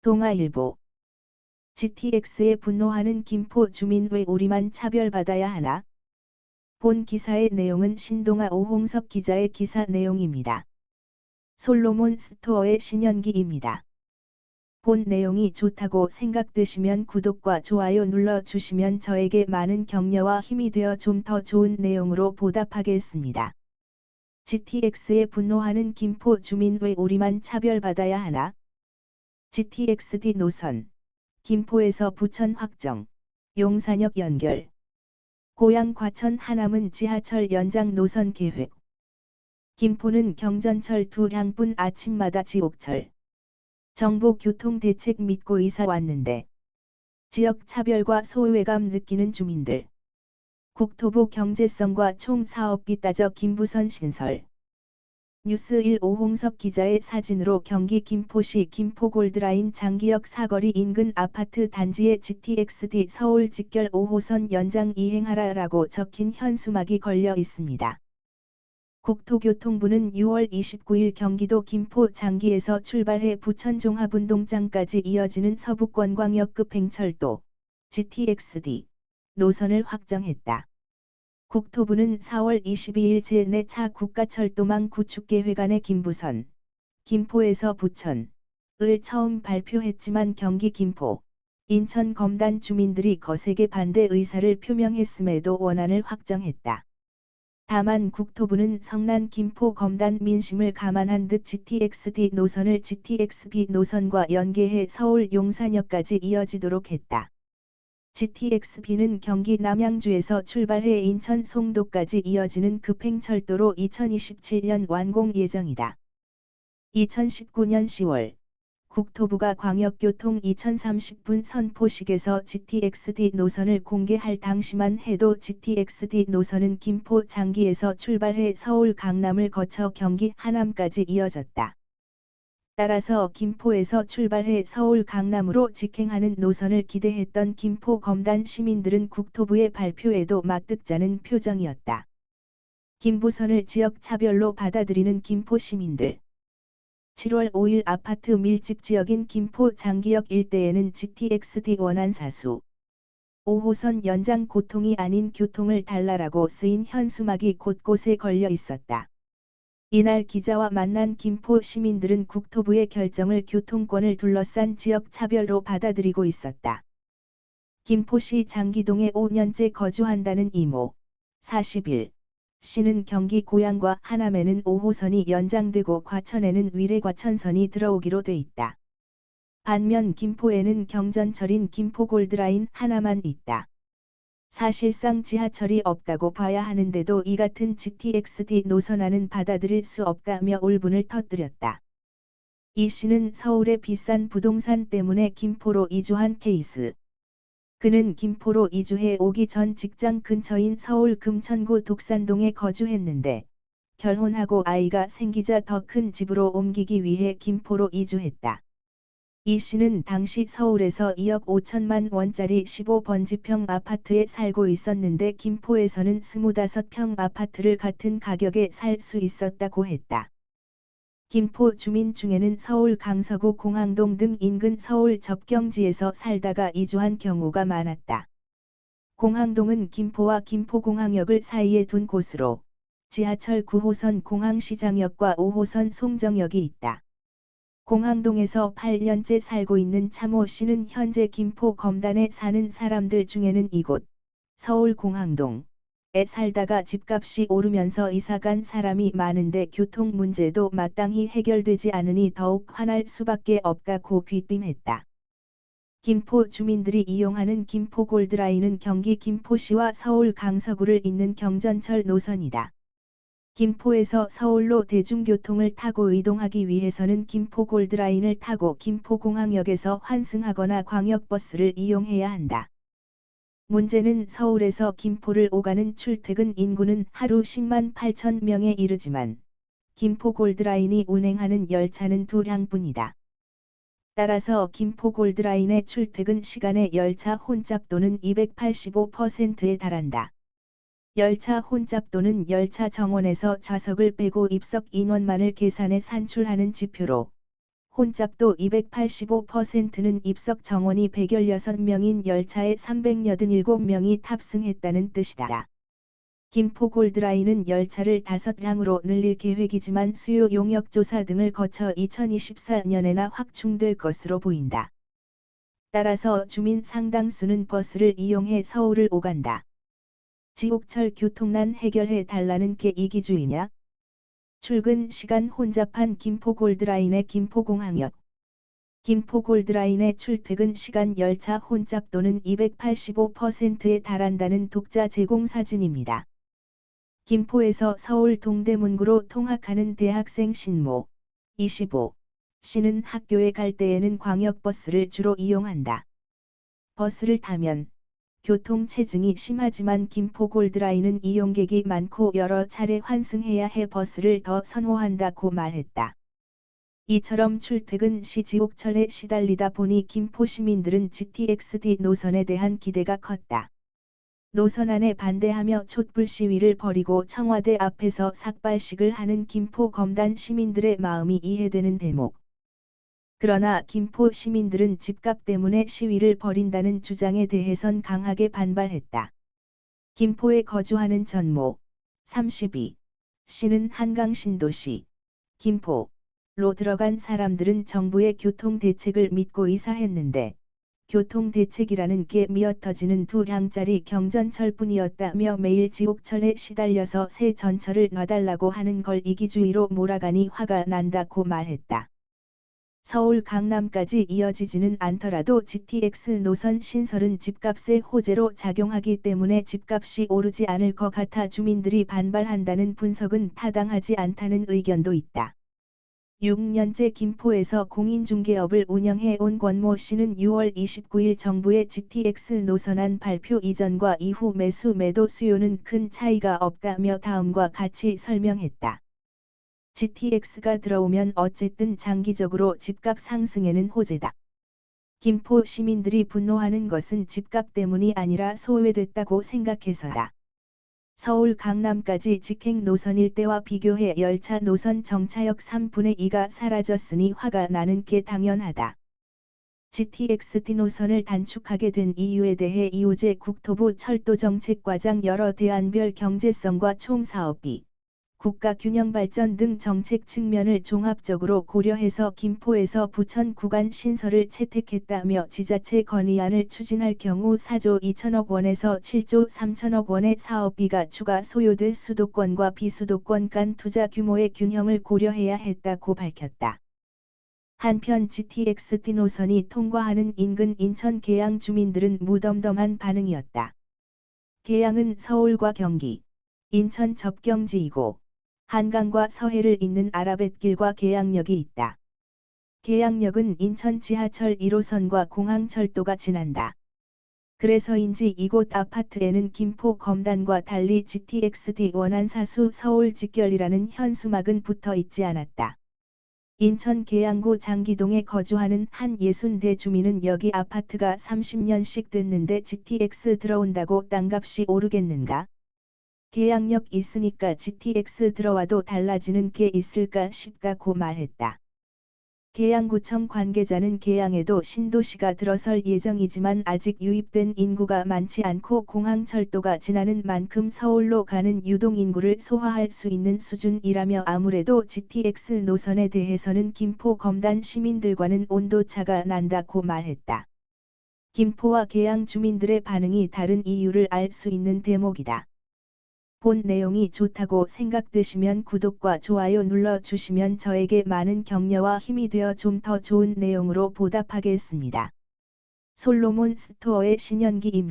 동아일보. GTX에 분노하는 김포 주민 왜 우리만 차별받아야 하나? 본 기사의 내용은 신동아 오홍석 기자의 기사 내용입니다. 솔로몬 스토어의 신현기입니다. 본 내용이 좋다고 생각되시면 구독과 좋아요 눌러주시면 저에게 많은 격려와 힘이 되어 좀 더 좋은 내용으로 보답하겠습니다. GTX에 분노하는 김포 주민 왜 우리만 차별받아야 하나? GTX-D 노선. 김포에서 부천 확정. 용산역 연결. 고양 과천 하남은 지하철 연장 노선 계획. 김포는 경전철 2량뿐 아침마다 지옥철. 정부 교통대책 믿고 이사 왔는데 지역 차별과 소외감 느끼는 주민들. 국토부 경제성과 총사업비 따져 김부선 신설. 뉴스1 오홍석 기자의 사진으로 경기 김포시 김포골드라인 장기역 사거리 인근 아파트 단지에 GTX-D 서울 직결 5호선 연장 이행하라라고 적힌 현수막이 걸려 있습니다. 국토교통부는 6월 29일 경기도 김포 장기에서 출발해 부천 종합운동장까지 이어지는 서부권광역급 행철도 GTX-D 노선을 확정했다. 국토부는 4월 22일 제4차 국가철도망 구축계획안의 김부선, 김포에서 부천을 처음 발표했지만 경기 김포, 인천 검단 주민들이 거세게 반대 의사를 표명했음에도 원안을 확정했다. 다만 국토부는 성난 김포 검단 민심을 감안한 듯 GTX-D 노선을 GTX-B 노선과 연계해 서울 용산역까지 이어지도록 했다. GTX-B는 경기 남양주에서 출발해 인천 송도까지 이어지는 급행철도로 2027년 완공 예정이다. 2019년 10월 국토부가 광역교통 2030분 선포식에서 GTX-D 노선을 공개할 당시만 해도 GTX-D 노선은 김포 장기에서 출발해 서울 강남을 거쳐 경기 하남까지 이어졌다. 따라서 김포에서 출발해 서울 강남으로 직행하는 노선을 기대했던 김포 검단 시민들은 국토부의 발표에도 맞득자는 표정이었다. 김부선을 지역 차별로 받아들이는 김포 시민들. 7월 5일 아파트 밀집 지역인 김포 장기역 일대에는 GTX-D 원안 사수 5호선 연장 고통이 아닌 교통을 달라라고 쓰인 현수막이 곳곳에 걸려 있었다. 이날 기자와 만난 김포 시민들은 국토부의 결정을 교통권을 둘러싼 지역 차별로 받아들이고 있었다. 김포시 장기동에 5년째 거주한다는 이모 41 씨는 경기 고양과 하남에는 5호선이 연장되고 과천에는 위례과천선이 들어오기로 돼 있다. 반면 김포에는 경전철인 김포골드라인 하나만 있다. 사실상 지하철이 없다고 봐야 하는데도 이 같은 GTX-D 노선안은 받아들일 수 없다며 울분을 터뜨렸다. 이 씨는 서울의 비싼 부동산 때문에 김포로 이주한 케이스. 그는 김포로 이주해 오기 전 직장 근처인 서울 금천구 독산동에 거주했는데 결혼하고 아이가 생기자 더 큰 집으로 옮기기 위해 김포로 이주했다. 이 씨는 당시 서울에서 2억 5천만 원짜리 15번지평 아파트에 살고 있었는데 김포에서는 25평 아파트를 같은 가격에 살 수 있었다고 했다. 김포 주민 중에는 서울 강서구 공항동 등 인근 서울 접경지에서 살다가 이주한 경우가 많았다. 공항동은 김포와 김포공항역을 사이에 둔 곳으로 지하철 9호선 공항시장역과 5호선 송정역이 있다. 공항동에서 8년째 살고 있는 차모 씨는 현재 김포 검단에 사는 사람들 중에는 이곳 서울 공항동에 살다가 집값이 오르면서 이사간 사람이 많은데 교통 문제도 마땅히 해결되지 않으니 더욱 화날 수밖에 없다고 귀띔했다. 김포 주민들이 이용하는 김포골드라인은 경기 김포시와 서울 강서구를 잇는 경전철 노선이다. 김포에서 서울로 대중교통을 타고 이동하기 위해서는 김포골드라인을 타고 김포공항역에서 환승하거나 광역버스를 이용해야 한다. 문제는 서울에서 김포를 오가는 출퇴근 인구는 하루 10만 8천 명에 이르지만 김포골드라인이 운행하는 열차는 2량뿐이다. 따라서 김포골드라인의 출퇴근 시간의 열차 혼잡도는 285%에 달한다. 열차 혼잡도는 열차 정원에서 좌석을 빼고 입석 인원만을 계산해 산출하는 지표로 혼잡도 285%는 입석 정원이 116명인 열차에 387명이 탑승했다는 뜻이다. 김포 골드라인은 열차를 5량으로 늘릴 계획이지만 수요 용역 조사 등을 거쳐 2024년에나 확충될 것으로 보인다. 따라서 주민 상당수는 버스를 이용해 서울을 오간다. 지옥철 교통난 해결해 달라는 게 이기주의냐? 출근 시간 혼잡한 김포 골드라인의 김포공항역. 김포 골드라인의 출퇴근 시간 열차 혼잡도는 285%에 달한다는 독자 제공 사진입니다. 김포에서 서울 동대문구로 통학하는 대학생 신모 25 씨는 학교에 갈 때에는 광역버스를 주로 이용한다. 버스를 타면 교통체증이 심하지만 김포 골드라인은 이용객이 많고 여러 차례 환승해야 해 버스를 더 선호한다고 말했다. 이처럼 출퇴근 시 지옥철에 시달리다 보니 김포 시민들은 GTX-D 노선에 대한 기대가 컸다. 노선 안에 반대하며 촛불 시위를 벌이고 청와대 앞에서 삭발식을 하는 김포 검단 시민들의 마음이 이해되는 대목. 그러나 김포 시민들은 집값 때문에 시위를 벌인다는 주장에 대해선 강하게 반발했다. 김포에 거주하는 전모 32 씨는 한강 신도시 김포로 들어간 사람들은 정부의 교통대책을 믿고 이사했는데 교통대책이라는 게 미어터지는 2량짜리 경전철뿐이었다며 매일 지옥철에 시달려서 새 전철을 놔달라고 하는 걸 이기주의로 몰아가니 화가 난다고 말했다. 서울 강남까지 이어지지는 않더라도 GTX 노선 신설은 집값의 호재로 작용하기 때문에 집값이 오르지 않을 것 같아 주민들이 반발한다는 분석은 타당하지 않다는 의견도 있다. 6년째 김포에서 공인중개업을 운영해 온 권모 씨는 6월 29일 정부의 GTX 노선안 발표 이전과 이후 매도 수요는 큰 차이가 없다며 다음과 같이 설명했다. GTX가 들어오면 어쨌든 장기적으로 집값 상승에는 호재다. 김포 시민들이 분노하는 것은 집값 때문이 아니라 소외됐다고 생각해서다. 서울 강남까지 직행 노선일 때와 비교해 열차 노선 정차역 3분의 2가 사라졌으니 화가 나는 게 당연하다. GTX-D 노선을 단축하게 된 이유에 대해 이호재 국토부 철도정책과장 여러 대안별 경제성과 총사업비, 국가균형발전 등 정책 측면을 종합적으로 고려해서 김포에서 부천 구간 신설을 채택했다며 지자체 건의안을 추진할 경우 4조 2천억 원에서 7조 3천억 원의 사업비가 추가 소요돼 수도권과 비수도권 간 투자 규모의 균형을 고려해야 했다고 밝혔다. 한편 GTX-D 노선이 통과하는 인근 인천 계양 주민들은 무덤덤한 반응이었다. 계양은 서울과 경기, 인천 접경지이고 한강과 서해를 잇는 아라뱃길과 계양역이 있다. 계양역은 인천 지하철 1호선과 공항철도가 지난다. 그래서인지 이곳 아파트에는 김포 검단과 달리 GTX-D 원안사수 서울 직결이라는 현수막은 붙어 있지 않았다. 인천 계양구 장기동에 거주하는 한 60대 주민은 여기 아파트가 30년씩 됐는데 GTX 들어온다고 땅값이 오르겠는가? 계양역 있으니까 GTX 들어와도 달라지는 게 있을까 싶다고 말했다. 계양구청 관계자는 계양에도 신도시가 들어설 예정이지만 아직 유입된 인구가 많지 않고 공항철도가 지나는 만큼 서울로 가는 유동인구를 소화할 수 있는 수준이라며 아무래도 GTX 노선에 대해서는 김포 검단 시민들과는 온도차가 난다고 말했다. 김포와 계양 주민들의 반응이 다른 이유를 알 수 있는 대목이다. 본 내용이 좋다고 생각되시면 구독과 좋아요 눌러주시면 저에게 많은 격려와 힘이 되어 좀 더 좋은 내용으로 보답하겠습니다. 솔로몬 스토어의 신현기입니다.